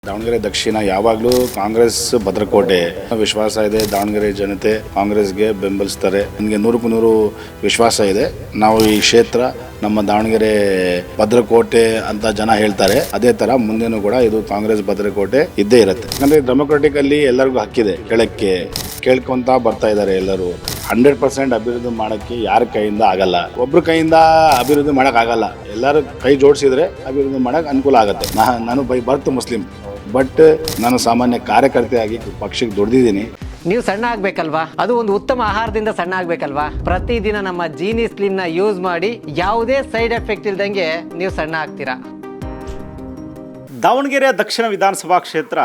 ದಾವಣಗೆರೆ ದಕ್ಷಿಣ ಯಾವಾಗಲೂ ಕಾಂಗ್ರೆಸ್ ಭದ್ರಕೋಟೆ ವಿಶ್ವಾಸ ಇದೆ. ದಾವಣಗೆರೆ ಜನತೆ ಕಾಂಗ್ರೆಸ್ಗೆ ಬೆಂಬಲಿಸ್ತಾರೆ. ನನಗೆ 100% ವಿಶ್ವಾಸ ಇದೆ. ನಾವು ಈ ಕ್ಷೇತ್ರ ನಮ್ಮ ದಾವಣಗೆರೆ ಭದ್ರಕೋಟೆ ಅಂತ ಜನ ಹೇಳ್ತಾರೆ. ಅದೇ ತರ ಮುಂದೆನೂ ಕೂಡ ಇದು ಕಾಂಗ್ರೆಸ್ ಭದ್ರಕೋಟೆ ಇದ್ದೇ ಇರುತ್ತೆ. ಯಾಕಂದ್ರೆ ಡೆಮೊಕ್ರೆಟಿಕ್ ಅಲ್ಲಿ ಎಲ್ಲರಿಗೂ ಹಕ್ಕಿದೆ. ಕೆಳಕ್ಕೆ ಕೇಳ್ಕೊಂತ ಬರ್ತಾ ಇದ್ದಾರೆ. ಎಲ್ಲರೂ 100% ಅಭಿವೃದ್ಧಿ ಮಾಡಕ್ಕೆ ಯಾರ ಕೈಯಿಂದ ಆಗಲ್ಲ. ಒಬ್ರ ಕೈಯಿಂದ ಅಭಿವೃದ್ಧಿ ಮಾಡಕ್ ಆಗಲ್ಲ. ಎಲ್ಲರೂ ಕೈ ಜೋಡಿಸಿದ್ರೆ ಅಭಿವೃದ್ಧಿ ಮಾಡಕ್ ಅನುಕೂಲ ಆಗುತ್ತೆ. ನಾನು ಬೈ ಬರ್ತ್ ಮುಸ್ಲಿಂ, ಬಟ್ ನಾನು ಸಾಮಾನ್ಯ ಕಾರ್ಯಕರ್ತೆಯಾಗಿ ಪಕ್ಷಕ್ಕೆ ದುಡಿದಿದ್ದೀನಿ. ನೀವು ಸಣ್ಣ ಆಗ್ಬೇಕಲ್ವಾ? ಅದು ಒಂದು ಉತ್ತಮ ಆಹಾರದಿಂದ ಸಣ್ಣ ಆಗ್ಬೇಕಲ್ವಾ? ಪ್ರತಿದಿನ ನಮ್ಮ ಜೀನಿ ಸ್ಲಿಮ್ ನ ಯೂಸ್ ಮಾಡಿ ಯಾವುದೇ ಸೈಡ್ ಎಫೆಕ್ಟ್ ಇಲ್ದಂಗೆ ನೀವು ಸಣ್ಣ ಆಗ್ತೀರಾ. ದಾವಣಗೆರೆ ದಕ್ಷಿಣ ವಿಧಾನಸಭಾ ಕ್ಷೇತ್ರ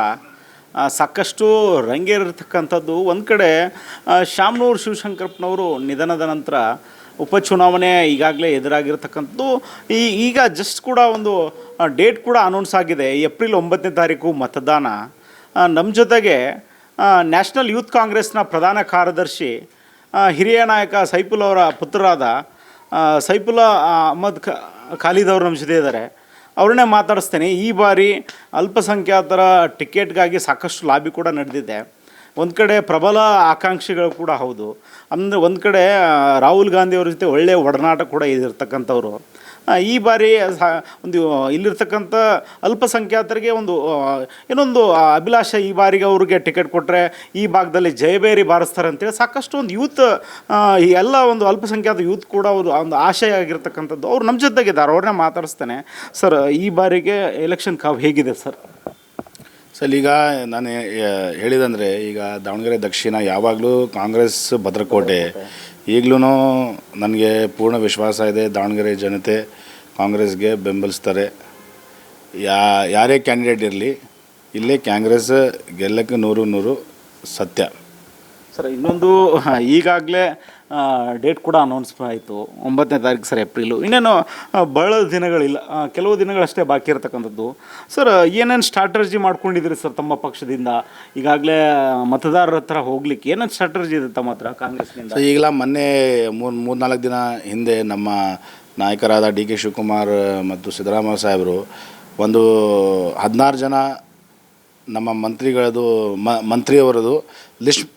ಸಾಕಷ್ಟು ರಂಗೇರಿರ್ತಕ್ಕಂಥದ್ದು. ಒಂದು ಕಡೆ ಶಾಮನೂರು ಶಿವಶಂಕರಪ್ಪನವರು ನಿಧನದ ನಂತರ ಉಪಚುನಾವಣೆ ಈಗಾಗಲೇ ಎದುರಾಗಿರ್ತಕ್ಕಂಥದ್ದು. ಈಗ ಜಸ್ಟ್ ಕೂಡ ಒಂದು ಡೇಟ್ ಕೂಡ ಅನೌನ್ಸ್ ಆಗಿದೆ. ಏಪ್ರಿಲ್ 9ನೇ ತಾರೀಕು ಮತದಾನ. ನಮ್ಮ ಜೊತೆಗೆ ನ್ಯಾಷನಲ್ ಯೂತ್ ಕಾಂಗ್ರೆಸ್ನ ಪ್ರಧಾನ ಕಾರ್ಯದರ್ಶಿ ಹಿರಿಯ ನಾಯಕ ಸೈಫುಲ್ ಅವರ ಪುತ್ರರಾದ ಸೈಫುಲ್ಲಾ ಅಹಮದ್ ಖಾಲಿದ್ ಅವರು ನಮ್ಮ ಜೊತೆ ಇದ್ದಾರೆ. ಅವ್ರನ್ನೇ ಮಾತಾಡಿಸ್ತೇನೆ. ಈ ಬಾರಿ ಅಲ್ಪಸಂಖ್ಯಾತರ ಟಿಕೆಟ್ಗಾಗಿ ಸಾಕಷ್ಟು ಲಾಬಿ ಕೂಡ ನಡೆದಿದೆ. ಒಂದು ಕಡೆ ಪ್ರಬಲ ಆಕಾಂಕ್ಷಿಗಳು ಕೂಡ ಹೌದು. ಅಂದರೆ ಒಂದು ಕಡೆ ರಾಹುಲ್ ಗಾಂಧಿ ಅವ್ರ ಜೊತೆ ಒಳ್ಳೆಯ ಒಡನಾಟ ಕೂಡ ಇದಿರ್ತಕ್ಕಂಥವ್ರು. ಈ ಬಾರಿ ಒಂದು ಇಲ್ಲಿರ್ತಕ್ಕಂಥ ಅಲ್ಪಸಂಖ್ಯಾತರಿಗೆ ಇನ್ನೊಂದು ಅಭಿಲಾಷೆ, ಈ ಬಾರಿಗೆ ಅವ್ರಿಗೆ ಟಿಕೆಟ್ ಕೊಟ್ಟರೆ ಈ ಭಾಗದಲ್ಲಿ ಜಯಬೇರಿ ಬಾರಿಸ್ತಾರೆ ಅಂತೇಳಿ ಸಾಕಷ್ಟು ಒಂದು ಯೂತ್, ಈ ಎಲ್ಲ ಒಂದು ಅಲ್ಪಸಂಖ್ಯಾತ ಯೂತ್ ಕೂಡ ಒಂದು ಆಶಯ ಆಗಿರ್ತಕ್ಕಂಥದ್ದು. ಅವ್ರು ನಮ್ಮ ಜೊತೆಗಿದ್ದಾರೆ. ಅವ್ರನ್ನೇ ಮಾತಾಡಿಸ್ತೇನೆ. ಸರ್, ಈ ಬಾರಿಗೆ ಎಲೆಕ್ಷನ್ ಕಾವು ಹೇಗಿದೆ ಸರ್? ಸರ್, ಈಗ ನಾನು ಹೇಳಿದಂದರೆ, ಈಗ ದಾವಣಗೆರೆ ದಕ್ಷಿಣ ಯಾವಾಗಲೂ ಕಾಂಗ್ರೆಸ್ ಭದ್ರಕೋಟೆ. ಈಗಲೂ ನನಗೆ ಪೂರ್ಣ ವಿಶ್ವಾಸ ಇದೆ. ದಾವಣಗೆರೆ ಜನತೆ ಕಾಂಗ್ರೆಸ್ಗೆ ಬೆಂಬಲಿಸ್ತಾರೆ. ಯಾರೇ ಕ್ಯಾಂಡಿಡೇಟ್ ಇರಲಿ, ಇಲ್ಲೇ ಕಾಂಗ್ರೆಸ್ ಗೆಲ್ಲಕ್ಕೆ 100% ಸತ್ಯ. ಸರ್, ಇನ್ನೊಂದು ಈಗಾಗಲೇ ಡೇಟ್ ಕೂಡ ಅನೌನ್ಸ್ ಆಯಿತು, 9ನೇ ತಾರೀಕು ಸರ್, ಏಪ್ರಿಲು. ಇನ್ನೇನು ಭಾಳ ದಿನಗಳಿಲ್ಲ, ಕೆಲವು ದಿನಗಳಷ್ಟೇ ಬಾಕಿ ಇರತಕ್ಕಂಥದ್ದು. ಸರ್, ಏನೇನು ಸ್ಟ್ರಾಟರ್ಜಿ ಮಾಡ್ಕೊಂಡಿದ್ದೀರಿ ಸರ್ ತಮ್ಮ ಪಕ್ಷದಿಂದ? ಈಗಾಗಲೇ ಮತದಾರರ ಹತ್ರ ಹೋಗ್ಲಿಕ್ಕೆ ಏನೇನು ಸ್ಟ್ರಾಟರ್ಜಿ ಇದೆ ತಮ್ಮ ಹತ್ರ ಕಾಂಗ್ರೆಸ್ನಿಂದ? ಈಗಲ ಮೊನ್ನೆ 3-4 ದಿನ ಹಿಂದೆ ನಮ್ಮ ನಾಯಕರಾದ ಡಿ ಕೆ ಶಿವಕುಮಾರ್ ಮತ್ತು ಸಿದ್ದರಾಮಯ್ಯ ಸಾಹೇಬರು ಒಂದು 16 ಜನ ನಮ್ಮ ಮಂತ್ರಿಯವರದು ಲಿಸ್ಟ್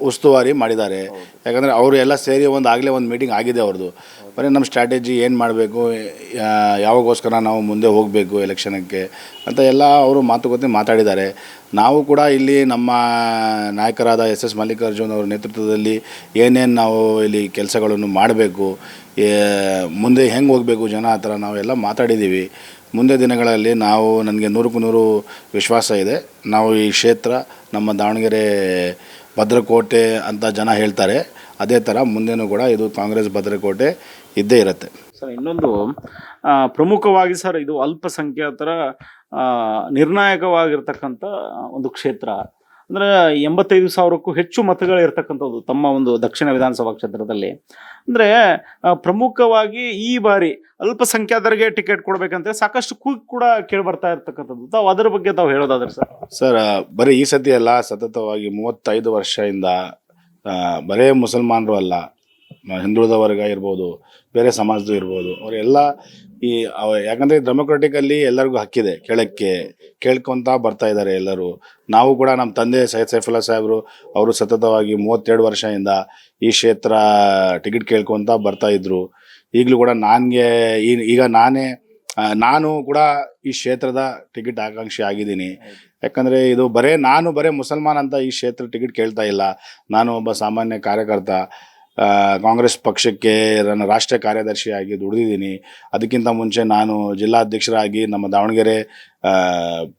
ಉಸ್ತುವಾರಿ ಮಾಡಿದ್ದಾರೆ. ಯಾಕಂದರೆ ಅವರು ಎಲ್ಲ ಸೇರಿ ಆಗಲೇ ಒಂದು ಮೀಟಿಂಗ್ ಆಗಿದೆ ಅವ್ರದ್ದು. ಬರೀ ನಮ್ಮ ಸ್ಟ್ರಾಟಜಿ ಏನು ಮಾಡಬೇಕು, ಯಾವಾಗೋಸ್ಕರ ನಾವು ಮುಂದೆ ಹೋಗಬೇಕು ಎಲೆಕ್ಷನಕ್ಕೆ ಅಂತ ಎಲ್ಲ ಅವರು ಮಾತುಕತೆ ಮಾತಾಡಿದ್ದಾರೆ. ನಾವು ಕೂಡ ಇಲ್ಲಿ ನಮ್ಮ ನಾಯಕರಾದ ಎಸ್ ಮಲ್ಲಿಕಾರ್ಜುನ್ ಅವರ ನೇತೃತ್ವದಲ್ಲಿ ಏನೇನು ನಾವು ಇಲ್ಲಿ ಕೆಲಸಗಳನ್ನು ಮಾಡಬೇಕು, ಮುಂದೆ ಹೆಂಗೆ ಹೋಗಬೇಕು ಜನ ಹತ್ರ ನಾವೆಲ್ಲ ಮಾತಾಡಿದ್ದೀವಿ. ಮುಂದೆ ದಿನಗಳಲ್ಲಿ ನನಗೆ 100% ವಿಶ್ವಾಸ ಇದೆ. ನಾವು ಈ ಕ್ಷೇತ್ರ ನಮ್ಮ ದಾವಣಗೆರೆ ಭದ್ರಕೋಟೆ ಅಂತ ಜನ ಹೇಳ್ತಾರೆ. ಅದೇ ಥರ ಮುಂದೆನೂ ಕೂಡ ಇದು ಕಾಂಗ್ರೆಸ್ ಭದ್ರಕೋಟೆ ಇದ್ದೇ ಇರುತ್ತೆ. ಸರ್, ಇನ್ನೊಂದು ಪ್ರಮುಖವಾಗಿ ಸರ್, ಇದು ಅಲ್ಪಸಂಖ್ಯಾತರ ನಿರ್ಣಾಯಕವಾಗಿರ್ತಕ್ಕಂಥ ಒಂದು ಕ್ಷೇತ್ರ. ಅಂದರೆ 85,000ಕ್ಕೂ ಹೆಚ್ಚು ಮತಗಳಿರ್ತಕ್ಕಂಥದ್ದು ತಮ್ಮ ಒಂದು ದಕ್ಷಿಣ ವಿಧಾನಸಭಾ ಕ್ಷೇತ್ರದಲ್ಲಿ. ಅಂದರೆ ಪ್ರಮುಖವಾಗಿ ಈ ಬಾರಿ ಅಲ್ಪಸಂಖ್ಯಾತರಿಗೆ ಟಿಕೆಟ್ ಕೊಡಬೇಕಂತ ಸಾಕಷ್ಟು ಕೂಗು ಕೂಡ ಕೇಳಿಬರ್ತಾ ಇರ್ತಕ್ಕಂಥದ್ದು. ತಾವು ಅದರ ಬಗ್ಗೆ ತಾವು ಹೇಳೋದಾದ್ರೆ ಸರ್, ಬರೀ ಈ ಸತಿ ಅಲ್ಲ, ಸತತವಾಗಿ 35 ವರ್ಷದಿಂದ ಬರೇ ಮುಸಲ್ಮಾನರು ಅಲ್ಲ, ಹಿಂದುಳಿದ ವರ್ಗ ಇರ್ಬೋದು, ಬೇರೆ ಸಮಾಜದ್ದು ಇರ್ಬೋದು, ಅವರೆಲ್ಲ ಯಾಕಂದರೆ ಡೆಮೊಕ್ರೆಟಿಕಲ್ಲಿ ಎಲ್ಲರಿಗೂ ಹಕ್ಕಿದೆ. ಕೆಳಕ್ಕೆ ಕೇಳ್ಕೊತ ಬರ್ತಾ ಇದ್ದಾರೆ ಎಲ್ಲರೂ. ನಾವು ಕೂಡ ನಮ್ಮ ತಂದೆ ಸೈಫುಲ್ಲಾ ಸಾಹೇಬರು ಅವರು ಸತತವಾಗಿ 32 ವರ್ಷದಿಂದ ಈ ಕ್ಷೇತ್ರ ಟಿಕೆಟ್ ಕೇಳ್ಕೊತ ಬರ್ತಾಯಿದ್ರು. ಈಗಲೂ ಕೂಡ ನಾನು ಕೂಡ ಈ ಕ್ಷೇತ್ರದ ಟಿಕೆಟ್ ಆಕಾಂಕ್ಷಿ ಆಗಿದ್ದೀನಿ. ಯಾಕಂದರೆ ಇದು ನಾನು ಬರೇ ಮುಸಲ್ಮಾನ್ ಅಂತ ಈ ಕ್ಷೇತ್ರ ಟಿಕೆಟ್ ಕೇಳ್ತಾ ಇಲ್ಲ. ನಾನು ಒಬ್ಬ ಸಾಮಾನ್ಯ ಕಾರ್ಯಕರ್ತ, ಕಾಂಗ್ರೆಸ್ ಪಕ್ಷಕ್ಕೆ ನನ್ನ ರಾಷ್ಟ್ರೀಯ ಕಾರ್ಯದರ್ಶಿಯಾಗಿ ದುಡಿದಿದ್ದೀನಿ. ಅದಕ್ಕಿಂತ ಮುಂಚೆ ನಾನು ಜಿಲ್ಲಾಧ್ಯಕ್ಷರಾಗಿ ನಮ್ಮ ದಾವಣಗೆರೆ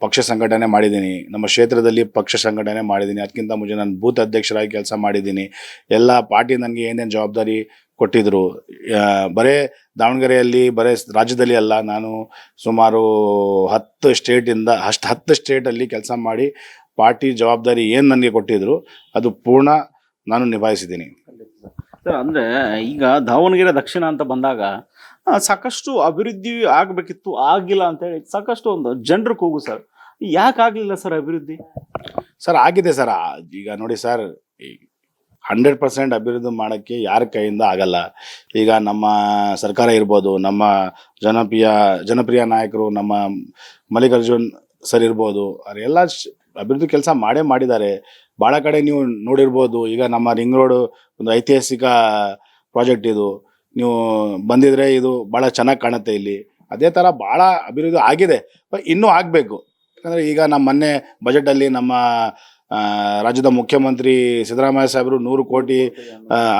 ಪಕ್ಷ ಸಂಘಟನೆ ಮಾಡಿದ್ದೀನಿ. ನಮ್ಮ ಕ್ಷೇತ್ರದಲ್ಲಿ ಪಕ್ಷ ಸಂಘಟನೆ ಮಾಡಿದ್ದೀನಿ. ಅದಕ್ಕಿಂತ ಮುಂಚೆ ನಾನು ಬೂತ್ ಅಧ್ಯಕ್ಷರಾಗಿ ಕೆಲಸ ಮಾಡಿದ್ದೀನಿ. ಎಲ್ಲ ಪಾರ್ಟಿ ನನಗೆ ಏನೇನು ಜವಾಬ್ದಾರಿ ಕೊಟ್ಟಿದ್ದರು, ಬರೇ ದಾವಣಗೆರೆಯಲ್ಲಿ ರಾಜ್ಯದಲ್ಲಿ ಅಲ್ಲ, ನಾನು ಸುಮಾರು 10 ಸ್ಟೇಟಲ್ಲಿ ಕೆಲಸ ಮಾಡಿ ಪಾರ್ಟಿ ಜವಾಬ್ದಾರಿ ಏನು ನನಗೆ ಕೊಟ್ಟಿದ್ರು ಅದು ಪೂರ್ಣ ನಾನು ನಿಭಾಯಿಸಿದ್ದೀನಿ. ಸರ್, ಅಂದರೆ ಈಗ ದಾವಣಗೆರೆ ದಕ್ಷಿಣ ಅಂತ ಬಂದಾಗ ಸಾಕಷ್ಟು ಅಭಿವೃದ್ಧಿ ಆಗಬೇಕಿತ್ತು, ಆಗಿಲ್ಲ ಅಂತೇಳಿ ಸಾಕಷ್ಟು ಒಂದು ಜನರು ಕೂಗು. ಸರ್, ಯಾಕೆ ಆಗಲಿಲ್ಲ ಸರ್ ಅಭಿವೃದ್ಧಿ? ಸರ್, ಆಗಿದೆ ಸರ್. ಈಗ ನೋಡಿ ಸರ್, 100% ಅಭಿವೃದ್ಧಿ ಮಾಡೋಕ್ಕೆ ಯಾರ ಕೈಯಿಂದ ಆಗಲ್ಲ. ಈಗ ನಮ್ಮ ಸರ್ಕಾರ ಇರ್ಬೋದು, ನಮ್ಮ ಜನಪ್ರಿಯ ನಾಯಕರು ನಮ್ಮ ಮಲ್ಲಿಕಾರ್ಜುನ್ ಸರ್ ಇರ್ಬೋದು, ಅವರೆಲ್ಲ ಅಭಿವೃದ್ಧಿ ಕೆಲಸ ಮಾಡಿದ್ದಾರೆ. ಭಾಳ ಕಡೆ ನೀವು ನೋಡಿರ್ಬೋದು. ಈಗ ನಮ್ಮ ರಿಂಗ್ ರೋಡು ಒಂದು ಐತಿಹಾಸಿಕ ಪ್ರಾಜೆಕ್ಟ್ ಇದು. ನೀವು ಬಂದಿದ್ರೆ ಇದು ಭಾಳ ಚೆನ್ನಾಗಿ ಕಾಣುತ್ತೆ ಇಲ್ಲಿ. ಅದೇ ಥರ ಭಾಳ ಅಭಿವೃದ್ಧಿ ಆಗಿದೆ, ಇನ್ನೂ ಆಗಬೇಕು. ಯಾಕಂದರೆ ಈಗ ನಮ್ಮ ಮೊನ್ನೆ ಬಜೆಟಲ್ಲಿ ನಮ್ಮ ರಾಜ್ಯದ ಮುಖ್ಯಮಂತ್ರಿ ಸಿದ್ದರಾಮಯ್ಯ ಸಾಹೇಬರು 100 ಕೋಟಿ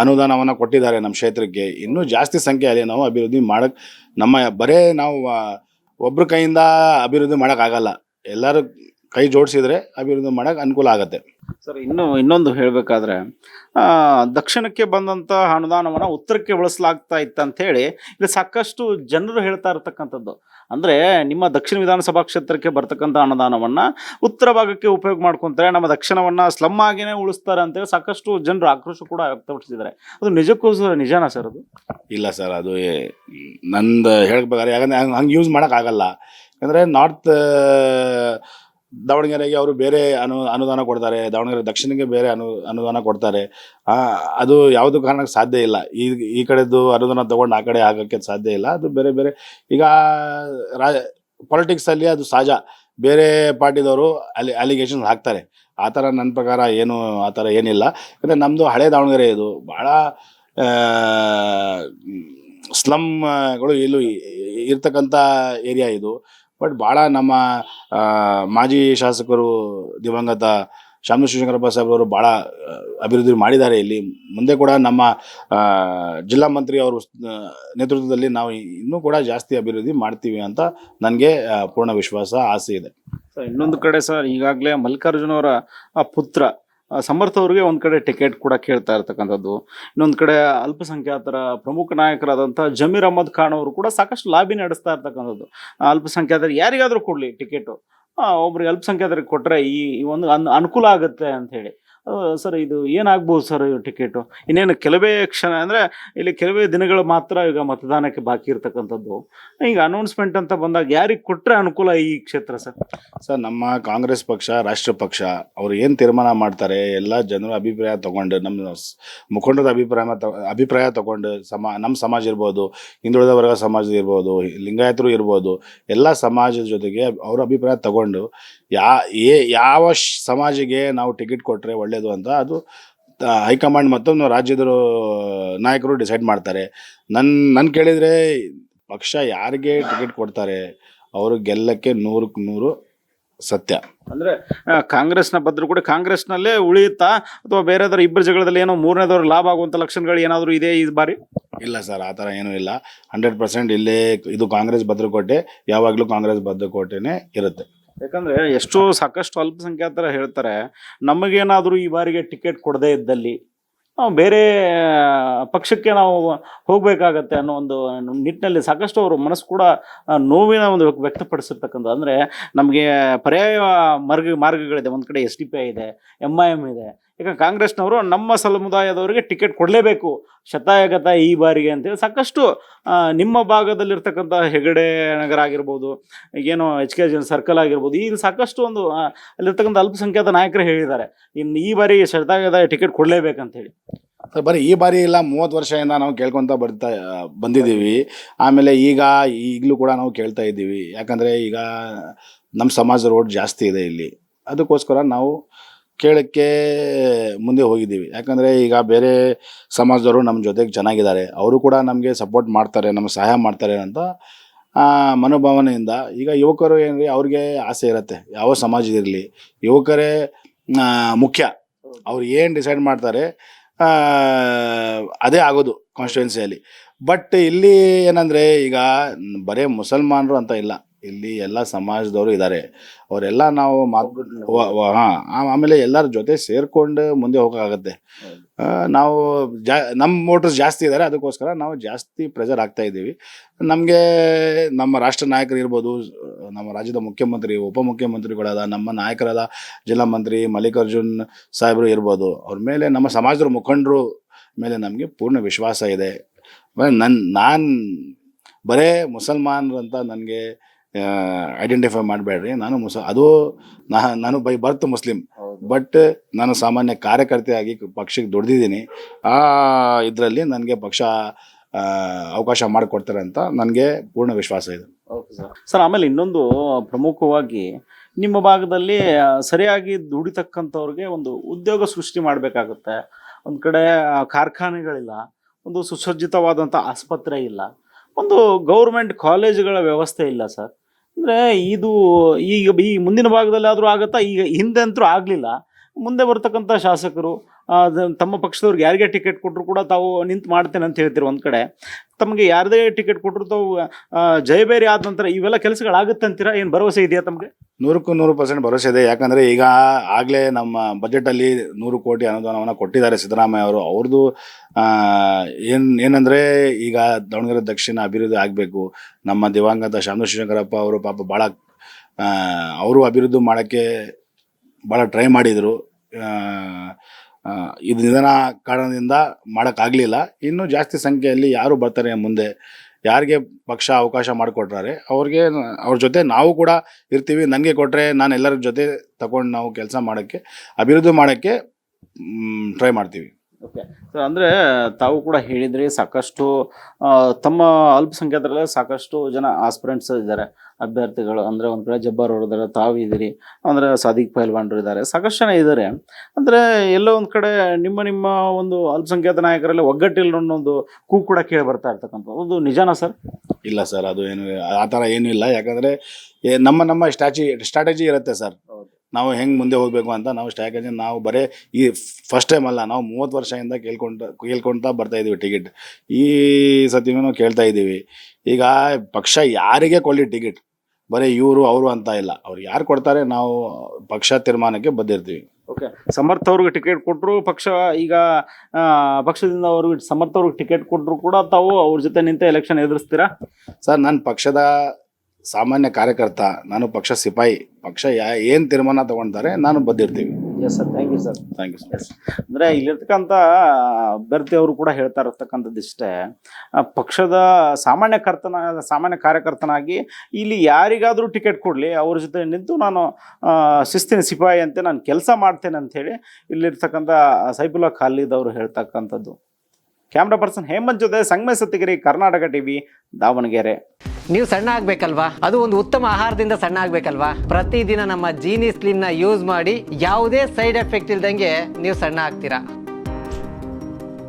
ಅನುದಾನವನ್ನು ಕೊಟ್ಟಿದ್ದಾರೆ ನಮ್ಮ ಕ್ಷೇತ್ರಕ್ಕೆ. ಇನ್ನೂ ಜಾಸ್ತಿ ಸಂಖ್ಯೆಯಲ್ಲಿ ನಾವು ಅಭಿವೃದ್ಧಿ ಮಾಡೋಕ್ಕೆ ಬರೇ ನಾವು ಒಬ್ಬರ ಕೈಯಿಂದ ಅಭಿವೃದ್ಧಿ ಮಾಡೋಕ್ಕಾಗಲ್ಲ. ಎಲ್ಲರೂ ಕೈ ಜೋಡಿಸಿದ್ರೆ ಅಭಿವೃದ್ಧಿ ಮಾಡೋಕ್ಕೆ ಅನುಕೂಲ ಆಗುತ್ತೆ. ಸರ್ ಇನ್ನೊಂದು ಹೇಳಬೇಕಾದ್ರೆ ದಕ್ಷಿಣಕ್ಕೆ ಬಂದಂಥ ಅನುದಾನವನ್ನು ಉತ್ತರಕ್ಕೆ ಬಳಸಲಾಗ್ತಾ ಇತ್ತಂತ ಹೇಳಿ ಇಲ್ಲಿ ಸಾಕಷ್ಟು ಜನರು ಹೇಳ್ತಾ ಇರ್ತಕ್ಕಂಥದ್ದು. ಅಂದರೆ ನಿಮ್ಮ ದಕ್ಷಿಣ ವಿಧಾನಸಭಾ ಕ್ಷೇತ್ರಕ್ಕೆ ಬರ್ತಕ್ಕಂಥ ಅನುದಾನವನ್ನು ಉತ್ತರ ಭಾಗಕ್ಕೆ ಉಪಯೋಗ ಮಾಡ್ಕೊತಾರೆ, ನಮ್ಮ ದಕ್ಷಿಣವನ್ನು ಸ್ಲಮ್ ಆಗಿನೇ ಉಳಿಸ್ತಾರೆ ಅಂತೇಳಿ ಸಾಕಷ್ಟು ಜನರು ಆಕ್ರೋಶ ಕೂಡ ವ್ಯಕ್ತಪಡಿಸಿದ್ದಾರೆ. ಅದು ನಿಜಕ್ಕೂ ನಿಜಾನಾ ಸರ್? ಅದು ಇಲ್ಲ ಸರ್, ಅದು ನಂದು ಹೇಳ್ಬೇಕಾದ್ರೆ ಯಾಕಂದರೆ ಹಂಗೆ ಯೂಸ್ ಮಾಡೋಕ್ಕಾಗಲ್ಲ. ಯಾಕಂದರೆ ನಾರ್ತ್ ದಾವಣಗೆರೆಗೆ ಅವರು ಬೇರೆ ಅನುದಾನ ಕೊಡ್ತಾರೆ, ದಾವಣಗೆರೆ ದಕ್ಷಿಣಕ್ಕೆ ಬೇರೆ ಅನುದಾನ ಕೊಡ್ತಾರೆ. ಅದು ಯಾವುದೂ ಕಾರಣಕ್ಕೆ ಸಾಧ್ಯ ಇಲ್ಲ. ಈ ಕಡೆದು ಅನುದಾನ ತೊಗೊಂಡು ಆ ಕಡೆ ಆಗೋಕ್ಕೆ ಸಾಧ್ಯ ಇಲ್ಲ. ಅದು ಬೇರೆ ಬೇರೆ. ಈಗ ಪಾಲಿಟಿಕ್ಸಲ್ಲಿ ಅದು ಸಹಜ, ಬೇರೆ ಪಾರ್ಟಿದವರು ಅಲಿಗೇಷನ್ಸ್ ಹಾಕ್ತಾರೆ. ಆ ಥರ ನನ್ನ ಪ್ರಕಾರ ಏನು ಆ ಥರ ಏನಿಲ್ಲ. ಯಾಕಂದರೆ ನಮ್ಮದು ಹಳೆ ದಾವಣಗೆರೆ, ಇದು ಭಾಳ ಸ್ಲಮ್ಗಳು ಇಲ್ಲೂ ಇರ್ತಕ್ಕಂಥ ಏರಿಯಾ ಇದು. ಬಟ್ ಭಾಳ ನಮ್ಮ ಮಾಜಿ ಶಾಸಕರು ದಿವಂಗತ ಶಾಮನೂರು ಶಿವಶಂಕರಪ್ಪ ಸಾಹೇಬ್ರವರು ಭಾಳ ಅಭಿವೃದ್ಧಿ ಮಾಡಿದ್ದಾರೆ ಇಲ್ಲಿ. ಮುಂದೆ ಕೂಡ ನಮ್ಮ ಜಿಲ್ಲಾ ಮಂತ್ರಿ ಅವರು ನೇತೃತ್ವದಲ್ಲಿ ನಾವು ಇನ್ನೂ ಕೂಡ ಜಾಸ್ತಿ ಅಭಿವೃದ್ಧಿ ಮಾಡ್ತೀವಿ ಅಂತ ನನಗೆ ಪೂರ್ಣ ವಿಶ್ವಾಸ, ಆಸೆ ಇದೆ. ಸರ್ ಇನ್ನೊಂದು ಕಡೆ ಸರ್, ಈಗಾಗಲೇ ಮಲ್ಲಿಕಾರ್ಜುನ ಅವರ ಪುತ್ರ ಸಮರ್ಥ ಅವ್ರಿಗೆ ಒಂದು ಕಡೆ ಟಿಕೆಟ್ ಕೂಡ ಕೇಳ್ತಾ ಇರ್ತಕ್ಕಂಥದ್ದು. ಇನ್ನೊಂದು ಕಡೆ ಅಲ್ಪಸಂಖ್ಯಾತರ ಪ್ರಮುಖ ನಾಯಕರಾದಂಥ ಜಮೀರ್ ಅಹಮದ್ ಖಾನ್ ಅವರು ಕೂಡ ಸಾಕಷ್ಟು ಲಾಬಿ ನಡೆಸ್ತಾ ಇರ್ತಕ್ಕಂಥದ್ದು. ಅಲ್ಪಸಂಖ್ಯಾತರು ಯಾರಿಗಾದರೂ ಕೊಡಲಿ ಟಿಕೆಟು, ಒಬ್ರಿಗೆ ಅಲ್ಪಸಂಖ್ಯಾತರಿಗೆ ಕೊಟ್ಟರೆ ಈ ಒಂದು ಅನುಕೂಲ ಆಗುತ್ತೆ ಅಂತ ಹೇಳಿ. ಸರ್ ಇದು ಏನಾಗ್ಬೋದು ಸರ್ ಟಿಕೆಟು? ಇನ್ನೇನು ಕೆಲವೇ ಕ್ಷಣ ಅಂದರೆ ಇಲ್ಲಿ ಕೆಲವೇ ದಿನಗಳು ಮಾತ್ರ ಈಗ ಮತದಾನಕ್ಕೆ ಬಾಕಿ ಇರ್ತಕ್ಕಂಥದ್ದು. ಈಗ ಅನೌನ್ಸ್ಮೆಂಟ್ ಅಂತ ಬಂದಾಗ ಯಾರಿಗೆ ಕೊಟ್ಟರೆ ಅನುಕೂಲ ಈ ಕ್ಷೇತ್ರ ಸರ್? ಸರ್, ನಮ್ಮ ಕಾಂಗ್ರೆಸ್ ಪಕ್ಷ ರಾಷ್ಟ್ರ ಪಕ್ಷ, ಅವರು ಏನು ತೀರ್ಮಾನ ಮಾಡ್ತಾರೆ ಎಲ್ಲ ಜನರ ಅಭಿಪ್ರಾಯ ತೊಗೊಂಡು, ನಮ್ಮ ಮುಖಂಡರ ಅಭಿಪ್ರಾಯ ತೊಗೊಂಡು ನಮ್ಮ ಸಮಾಜ ಇರ್ಬೋದು, ಹಿಂದುಳಿದ ವರ್ಗ ಸಮಾಜ ಇರ್ಬೋದು, ಲಿಂಗಾಯತರು ಇರ್ಬೋದು, ಎಲ್ಲ ಸಮಾಜದ ಜೊತೆಗೆ ಅವರ ಅಭಿಪ್ರಾಯ ತಗೊಂಡು ಯಾವ ಸಮಾಜಿಗೆ ನಾವು ಟಿಕೆಟ್ ಕೊಟ್ಟರೆ ಒಳ್ಳೆಯದು ಅಂತ ಅದು ಹೈಕಮಾಂಡ್ ಮತ್ತು ರಾಜ್ಯದ ನಾಯಕರು ಡಿಸೈಡ್ ಮಾಡ್ತಾರೆ. ನನ್ನ ಕೇಳಿದರೆ ಪಕ್ಷ ಯಾರಿಗೆ ಟಿಕೆಟ್ ಕೊಡ್ತಾರೆ ಅವರು ಗೆಲ್ಲಕ್ಕೆ 100% ಸತ್ಯ. ಅಂದರೆ ಕಾಂಗ್ರೆಸ್ನ ಬದ್ರು ಕೂಡ ಕಾಂಗ್ರೆಸ್ನಲ್ಲೇ ಉಳಿಯುತ್ತಾ ಅಥವಾ ಬೇರೆದರ ಇಬ್ಬರು ಜಗಳದಲ್ಲಿ ಏನೋ ಮೂರನೇದವ್ರು ಲಾಭ ಆಗುವಂಥ ಲಕ್ಷಣಗಳು ಏನಾದರೂ ಇದೆ ಈ ಬಾರಿ? ಇಲ್ಲ ಸರ್, ಆ ಥರ ಏನೂ ಇಲ್ಲ. 100% ಇಲ್ಲೇ ಇದು ಕಾಂಗ್ರೆಸ್ ಭದ್ರಕೋಟೆ, ಯಾವಾಗಲೂ ಕಾಂಗ್ರೆಸ್ ಭದ್ರಕೋಟೆನೇ ಇರುತ್ತೆ. ಯಾಕಂದರೆ ಸಾಕಷ್ಟು ಅಲ್ಪಸಂಖ್ಯಾತರ ಹೇಳ್ತಾರೆ, ನಮಗೇನಾದರೂ ಈ ಬಾರಿಗೆ ಟಿಕೆಟ್ ಕೊಡದೇ ಇದ್ದಲ್ಲಿ ನಾವು ಬೇರೆ ಪಕ್ಷಕ್ಕೆ ನಾವು ಹೋಗಬೇಕಾಗತ್ತೆ ಅನ್ನೋ ಒಂದು ನಿಟ್ಟಿನಲ್ಲಿ ಸಾಕಷ್ಟು ಅವರು ಮನಸ್ಸು ಕೂಡ ನೋವಿನ ಒಂದು ವ್ಯಕ್ತಪಡಿಸಿರ್ತಕ್ಕಂಥ. ಅಂದರೆ ನಮಗೆ ಪರ್ಯಾಯ ಮಾರ್ಗಗಳಿದೆ. ಒಂದು ಕಡೆ SDPI ಇದೆ, MIM ಇದೆ. ಈಗ ಕಾಂಗ್ರೆಸ್ನವರು ನಮ್ಮ ಸಮುದಾಯದವರಿಗೆ ಟಿಕೆಟ್ ಕೊಡಲೇಬೇಕು ಶತಾಯಗತ ಈ ಬಾರಿಗೆ ಅಂತೇಳಿ ಸಾಕಷ್ಟು ನಿಮ್ಮ ಭಾಗದಲ್ಲಿರ್ತಕ್ಕಂಥ ಹೆಗಡೆ ನಗರ ಆಗಿರ್ಬೋದು, ಏನೋ HK ಸರ್ಕಲ್ ಆಗಿರ್ಬೋದು, ಇಲ್ಲಿ ಸಾಕಷ್ಟು ಒಂದು ಅಲ್ಲಿರ್ತಕ್ಕಂಥ ಅಲ್ಪಸಂಖ್ಯಾತ ನಾಯಕರು ಹೇಳಿದ್ದಾರೆ ಇನ್ನು ಈ ಬಾರಿ ಶತಾಯಗತ ಟಿಕೆಟ್ ಕೊಡಲೇಬೇಕಂತೇಳಿ. ಬರೀ ಈ ಬಾರಿ ಇಲ್ಲ, 30 ವರ್ಷದಿಂದ ನಾವು ಕೇಳ್ಕೊತ ಬಂದಿದ್ದೀವಿ. ಆಮೇಲೆ ಈಗಲೂ ಕೂಡ ನಾವು ಕೇಳ್ತಾ ಇದ್ದೀವಿ. ಯಾಕಂದರೆ ಈಗ ನಮ್ಮ ಸಮಾಜ ರೋಡ್ ಜಾಸ್ತಿ ಇದೆ ಇಲ್ಲಿ, ಅದಕ್ಕೋಸ್ಕರ ನಾವು ಕೇಳೋಕ್ಕೆ ಮುಂದೆ ಹೋಗಿದ್ದೀವಿ. ಯಾಕಂದರೆ ಈಗ ಬೇರೆ ಸಮಾಜದವರು ನಮ್ಮ ಜೊತೆಗೆ ಚೆನ್ನಾಗಿದ್ದಾರೆ, ಅವರು ಕೂಡ ನಮಗೆ ಸಪೋರ್ಟ್ ಮಾಡ್ತಾರೆ, ನಮಗೆ ಸಹಾಯ ಮಾಡ್ತಾರೆ ಅಂತ ಮನೋಭಾವನೆಯಿಂದ. ಈಗ ಯುವಕರು ಏನ್ರಿ, ಅವ್ರಿಗೆ ಆಸೆ ಇರುತ್ತೆ, ಯಾವ ಸಮಾಜ ಇರಲಿ ಯುವಕರೇ ಮುಖ್ಯ. ಅವ್ರು ಏನು ಡಿಸೈಡ್ ಮಾಡ್ತಾರೆ ಅದೇ ಆಗೋದು ಕಾನ್ಸ್ಟಿಟ್ಯೂನ್ಸಿಯಲ್ಲಿ. ಬಟ್ ಇಲ್ಲಿ ಏನಂದರೆ ಈಗ ಬರೀ ಮುಸಲ್ಮಾನರು ಅಂತ ಇಲ್ಲ, ಇಲ್ಲಿ ಎಲ್ಲ ಸಮಾಜದವರು ಇದ್ದಾರೆ. ಅವರೆಲ್ಲ ನಾವು ಆಮೇಲೆ ಎಲ್ಲರ ಜೊತೆ ಸೇರಿಕೊಂಡು ಮುಂದೆ ಹೋಗೋಕ್ಕಾಗತ್ತೆ. ನಾವು ನಮ್ಮ ವೋಟರ್ಸ್ ಜಾಸ್ತಿ ಇದ್ದಾರೆ, ಅದಕ್ಕೋಸ್ಕರ ನಾವು ಜಾಸ್ತಿ ಪ್ರೆಷರ್ ಆಗ್ತಾ ಇದ್ದೀವಿ. ನಮಗೆ ನಮ್ಮ ರಾಷ್ಟ್ರ ನಾಯಕರು ಇರ್ಬೋದು, ನಮ್ಮ ರಾಜ್ಯದ ಮುಖ್ಯಮಂತ್ರಿ, ಉಪಮುಖ್ಯಮಂತ್ರಿಗಳಾದ ನಮ್ಮ ನಾಯಕರಾದ ಜಿಲ್ಲಾ ಮಂತ್ರಿ ಮಲ್ಲಿಕಾರ್ಜುನ್ ಸಾಹೇಬರು ಇರ್ಬೋದು, ಅವ್ರ ಮೇಲೆ ನಮ್ಮ ಸಮಾಜದ ಮುಖಂಡರು ಮೇಲೆ ನಮಗೆ ಪೂರ್ಣ ವಿಶ್ವಾಸ ಇದೆ. ನಾನು ಬರೇ ಮುಸಲ್ಮಾನರು ಅಂತ ನನಗೆ ಐಡೆಂಟಿಫೈ ಮಾಡಬೇಡ್ರಿ. ನಾನು ಬೈ ಬರ್ತ್ ಮುಸ್ಲಿಂ, ಬಟ್ ನಾನು ಸಾಮಾನ್ಯ ಕಾರ್ಯಕರ್ತೆಯಾಗಿ ಪಕ್ಷಕ್ಕೆ ದುಡ್ದಿದ್ದೀನಿ. ಇದರಲ್ಲಿ ನನಗೆ ಪಕ್ಷ ಅವಕಾಶ ಮಾಡಿಕೊಡ್ತಾರೆ ಅಂತ ನನಗೆ ಪೂರ್ಣ ವಿಶ್ವಾಸ ಇದೆ. ಸರ್, ಆಮೇಲೆ ಇನ್ನೊಂದು ಪ್ರಮುಖವಾಗಿ ನಿಮ್ಮ ಭಾಗದಲ್ಲಿ ಸರಿಯಾಗಿ ದುಡಿತಕ್ಕಂಥವ್ರಿಗೆ ಒಂದು ಉದ್ಯೋಗ ಸೃಷ್ಟಿ ಮಾಡಬೇಕಾಗುತ್ತೆ. ಒಂದು ಕಡೆ ಕಾರ್ಖಾನೆಗಳಿಲ್ಲ, ಒಂದು ಸುಸಜ್ಜಿತವಾದಂಥ ಆಸ್ಪತ್ರೆ ಇಲ್ಲ, ಒಂದು ಗೌರ್ಮೆಂಟ್ ಕಾಲೇಜುಗಳ ವ್ಯವಸ್ಥೆ ಇಲ್ಲ ಸರ್. ಅಂದರೆ ಇದು ಈಗ ಈ ಮುಂದಿನ ಭಾಗದಲ್ಲಿ ಆದರೂ ಆಗುತ್ತಾ? ಈಗ ಹಿಂದೆ ಅಂತೂ ಆಗಲಿಲ್ಲ. ಮುಂದೆ ಬರ್ತಕ್ಕಂಥ ಶಾಸಕರು ತಮ್ಮ ಪಕ್ಷದವ್ರಿಗೆ ಯಾರಿಗೆ ಟಿಕೆಟ್ ಕೊಟ್ಟರು ಕೂಡ ತಾವು ನಿಂತು ಮಾಡ್ತೇನೆ ಅಂತ ಹೇಳ್ತೀರಿ. ಒಂದು ಕಡೆ ತಮಗೆ ಯಾರದೇ ಟಿಕೆಟ್ ಕೊಟ್ಟರು ತಾವು ಜಯಬೇರಿ ಆದ ನಂತರ ಇವೆಲ್ಲ ಕೆಲಸಗಳಾಗುತ್ತೆ ಅಂತೀರಾ? ಏನು ಭರವಸೆ ಇದೆಯಾ ತಮಗೆ? 100% ಭರವಸೆ ಇದೆ. ಯಾಕಂದರೆ ಈಗ ಆಗಲೇ ನಮ್ಮ ಬಜೆಟಲ್ಲಿ 100 ಕೋಟಿ ಅನುದಾನವನ್ನು ಕೊಟ್ಟಿದ್ದಾರೆ ಸಿದ್ದರಾಮಯ್ಯ ಅವರು. ಅವ್ರದ್ದು ಏನಂದರೆ ಈಗ ದಾವಣಗೆರೆ ದಕ್ಷಿಣ ಅಭಿವೃದ್ಧಿ ಆಗಬೇಕು. ನಮ್ಮ ದಿವಂಗತ ಶಾಮನೂರು ಶಿವಶಂಕರಪ್ಪ ಅವರು ಪಾಪ ಭಾಳ ಅವರು ಅಭಿವೃದ್ಧಿ ಮಾಡೋಕ್ಕೆ ಭಾಳ ಟ್ರೈ ಮಾಡಿದರು. ಇದು ನಿಧನ ಕಾರಣದಿಂದ ಮಾಡೋಕ್ಕಾಗಲಿಲ್ಲ. ಇನ್ನೂ ಜಾಸ್ತಿ ಸಂಖ್ಯೆಯಲ್ಲಿ ಯಾರು ಬರ್ತಾರೆ ಮುಂದೆ, ಯಾರಿಗೆ ಪಕ್ಷ ಅವಕಾಶ ಮಾಡಿಕೊಟ್ರೆ ಅವ್ರ ಜೊತೆ ನಾವು ಕೂಡ ಇರ್ತೀವಿ. ನನಗೆ ಕೊಟ್ಟರೆ ನಾನು ಎಲ್ಲರ ಜೊತೆ ತಗೊಂಡು ನಾವು ಕೆಲಸ ಮಾಡೋಕ್ಕೆ, ಅಭಿವೃದ್ಧಿ ಮಾಡೋಕ್ಕೆ ಟ್ರೈ ಮಾಡ್ತೀವಿ. ಓಕೆ ಸರ್, ಅಂದರೆ ತಾವು ಕೂಡ ಹೇಳಿದ್ರಿ ಸಾಕಷ್ಟು ತಮ್ಮ ಅಲ್ಪಸಂಖ್ಯಾತರಲ್ಲೇ ಸಾಕಷ್ಟು ಜನ ಆಸ್ಪಿರೆಂಟ್ಸ್ ಇದ್ದಾರೆ, ಅಭ್ಯರ್ಥಿಗಳು. ಅಂದರೆ ಒಂದು ಕಡೆ ಜಬ್ಬಾರ್ ಅವರು ಇದ್ದಾರೆ, ತಾವು ಇದ್ದೀರಿ, ಅಂದರೆ ಸಾದಿಕ್ ಪೈಲ್ವಾನ್ರು ಇದ್ದಾರೆ, ಸಾಕಷ್ಟು ಜನ ಇದ್ದಾರೆ. ಅಂದರೆ ಎಲ್ಲೋ ಒಂದು ಕಡೆ ನಿಮ್ಮ ಒಂದು ಅಲ್ಪಸಂಖ್ಯಾತ ನಾಯಕರಲ್ಲಿ ಒಗ್ಗಟ್ಟಿಲ್ಲ ಅನ್ನೋದು ಕೂಗು ಕೂಡ ಕೇಳಿ ಬರ್ತಾ ಇರ್ತಕ್ಕಂಥದ್ದು, ಅದು ನಿಜಾನಾ ಸರ್? ಇಲ್ಲ ಸರ್, ಅದು ಏನು ಆ ಥರ ಏನೂ ಇಲ್ಲ. ಯಾಕಂದರೆ ನಮ್ಮ ಸ್ಟ್ರಾಟಜಿ ಇರುತ್ತೆ ಸರ್. ನಾವು ಹೆಂಗೆ ಮುಂದೆ ಹೋಗಬೇಕು ಅಂತ ನಾವು ಸ್ಟ್ರಾಟಜಿ ನಾವು ಬರೀ ಈ ಫಸ್ಟ್ ಟೈಮ್ ಅಲ್ಲ, ನಾವು 30 ವರ್ಷದಿಂದ ಕೇಳ್ಕೊಳ್ತಾ ಬರ್ತಾಯಿದ್ದೀವಿ ಟಿಕೆಟ್. ಈ ಸತಿನೂ ನಾವು ಕೇಳ್ತಾ ಇದ್ದೀವಿ. ಈಗ ಪಕ್ಷ ಯಾರಿಗೆ ಕೊಡಲಿ ಟಿಕೆಟ್, ಬರೀ ಇವರು ಅವರು ಅಂತ ಇಲ್ಲ, ಅವ್ರು ಯಾರು ಕೊಡ್ತಾರೆ ನಾವು ಪಕ್ಷ ತೀರ್ಮಾನಕ್ಕೆ ಬಂದಿರ್ತೀವಿ. ಓಕೆ, ಸಮರ್ಥ ಅವ್ರಿಗೆ ಟಿಕೆಟ್ ಕೊಟ್ಟರು ಪಕ್ಷ, ಈಗ ಪಕ್ಷದಿಂದ ಅವ್ರಿಗೆ ಸಮರ್ಥ ಅವ್ರಿಗೆ ಟಿಕೆಟ್ ಕೊಟ್ಟರು ಕೂಡ ತಾವು ಅವ್ರ ಜೊತೆ ನಿಂತ ಎಲೆಕ್ಷನ್ ಎದುರಿಸ್ತೀರಾ? ಸರ್, ನಾನು ಪಕ್ಷದ ಸಾಮಾನ್ಯ ಕಾರ್ಯಕರ್ತ, ನಾನು ಪಕ್ಷ ಸಿಪಾಯಿ. ಪಕ್ಷ ಏನು ತೀರ್ಮಾನ ತಗೊಳ್ತಾರೆ ನಾನು ಬಂದಿರ್ತೀವಿ. Yes sir, thank you sir. Thank you sir. ಅಂದರೆ ಇಲ್ಲಿರ್ತಕ್ಕಂಥ ಅಭ್ಯರ್ಥಿ ಅವರು ಕೂಡ ಹೇಳ್ತಾ ಇರತಕ್ಕಂಥದ್ದು ಇಷ್ಟೇ, ಪಕ್ಷದ ಸಾಮಾನ್ಯ ಕಾರ್ಯಕರ್ತನಾಗಿ ಇಲ್ಲಿ ಯಾರಿಗಾದರೂ ಟಿಕೆಟ್ ಕೊಡಲಿ ಅವ್ರ ಜೊತೆ ನಿಂತು ನಾನು ಶಿಸ್ತಿನ ಸಿಪಾಯಿ ಅಂತೆ ನಾನು ಕೆಲಸ ಮಾಡ್ತೇನೆ ಅಂಥೇಳಿ ಇಲ್ಲಿರ್ತಕ್ಕಂಥ ಸೈಫುಲ್ಲಾ ಖಾಲಿದ್ ಅವರು ಹೇಳ್ತಕ್ಕಂಥದ್ದು. ಕ್ಯಾಮ್ರಾ ಪರ್ಸನ್ ಹೇಮಂತ್ ಜೊತೆ ಸಂಗಮೇಶ್ ಸತ್ತಿಗಿರಿ, ಕರ್ನಾಟಕ ಟಿವಿ, ದಾವಣಗೆರೆ. ನೀವು ಸಣ್ಣ ಆಗ್ಬೇಕಲ್ವಾ? ಅದು ಒಂದು ಉತ್ತಮ ಆಹಾರದಿಂದ ಸಣ್ಣ ಆಗ್ಬೇಕಲ್ವಾ? ಪ್ರತಿದಿನ ನಮ್ಮ ಜೀನಿ ಸ್ಲಿಮ್ನ ಯೂಸ್ ಮಾಡಿ ಯಾವುದೇ ಸೈಡ್ ಎಫೆಕ್ಟ್ ಇಲ್ದಂಗೆ ನೀವು ಸಣ್ಣ ಆಗ್ತೀರಾ.